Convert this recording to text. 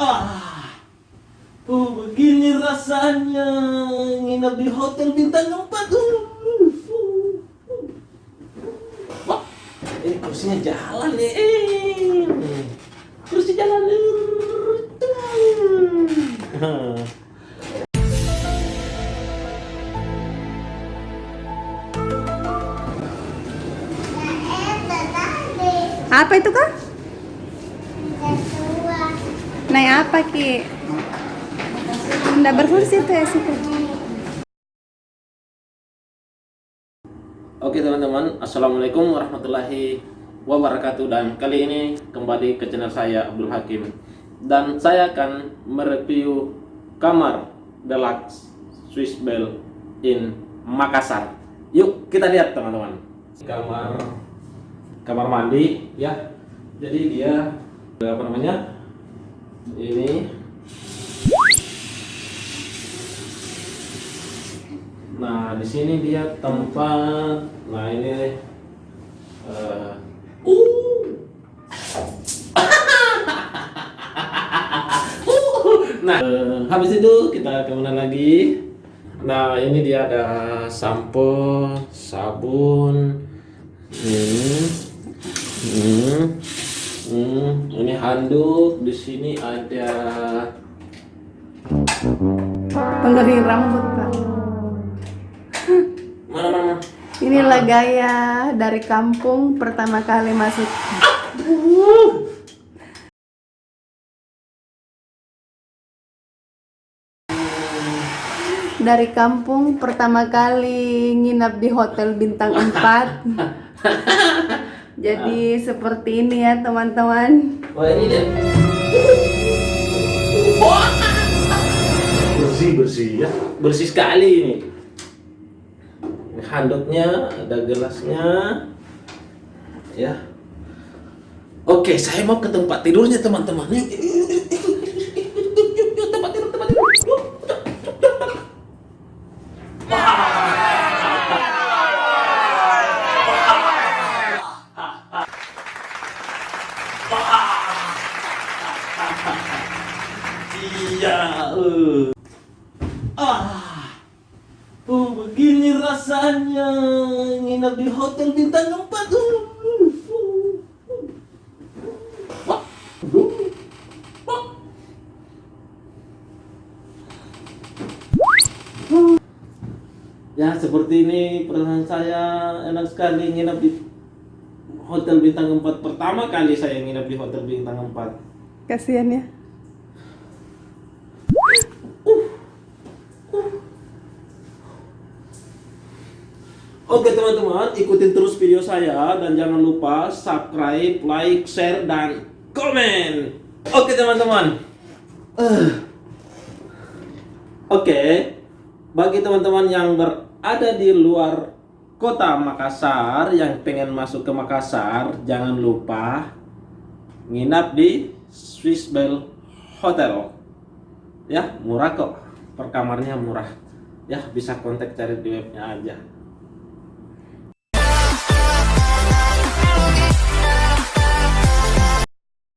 Ah, begini rasanya nginap di hotel bintang 4. Wah, ini kursinya jalan nih. Kursi jalan. Apa itu kak? Naik apa ki? Nggak berfungsi tuh ya situ. Oke teman-teman, assalamualaikum warahmatullahi wabarakatuh. Dan kali ini kembali ke channel saya Abdul Hakim. Dan saya akan mereview kamar deluxe Swiss Bell in Makassar. Yuk kita lihat teman-teman. Kamar mandi ya. Jadi dia apa namanya? Ini. Nah, di sini dia tempat. Nah, ini Nah, habis itu kita kemana lagi? Nah, ini dia ada sampo, sabun. Ini handuk. Di sini ada Penggering rambut pak. mana? Inilah gaya dari kampung pertama kali masuk. Dari kampung pertama kali nginap di hotel bintang 4. Jadi seperti ini ya teman-teman. Wah, ini dia. Bersih ya, bersih sekali ini. Ini handuknya, ada gelasnya, ya. Oke, saya mau ke tempat tidurnya teman-teman. Yuk, tempat tidur. Yuk. Iya. Begini rasanya nginap di hotel bintang 4. Wah. Ya, seperti ini perasaan saya. Enak sekali nginap di hotel bintang 4. Pertama kali saya nginap di hotel bintang 4. Kasihan ya. Oke teman-teman, ikutin terus video saya dan jangan lupa subscribe, like, share, dan komen. Oke teman-teman. Oke, bagi teman-teman yang berada di luar kota Makassar yang pengen masuk ke Makassar, jangan lupa nginap di Swiss Bell Hotel. Ya, murah kok. Per kamarnya murah. Ya, bisa kontak cari di webnya aja.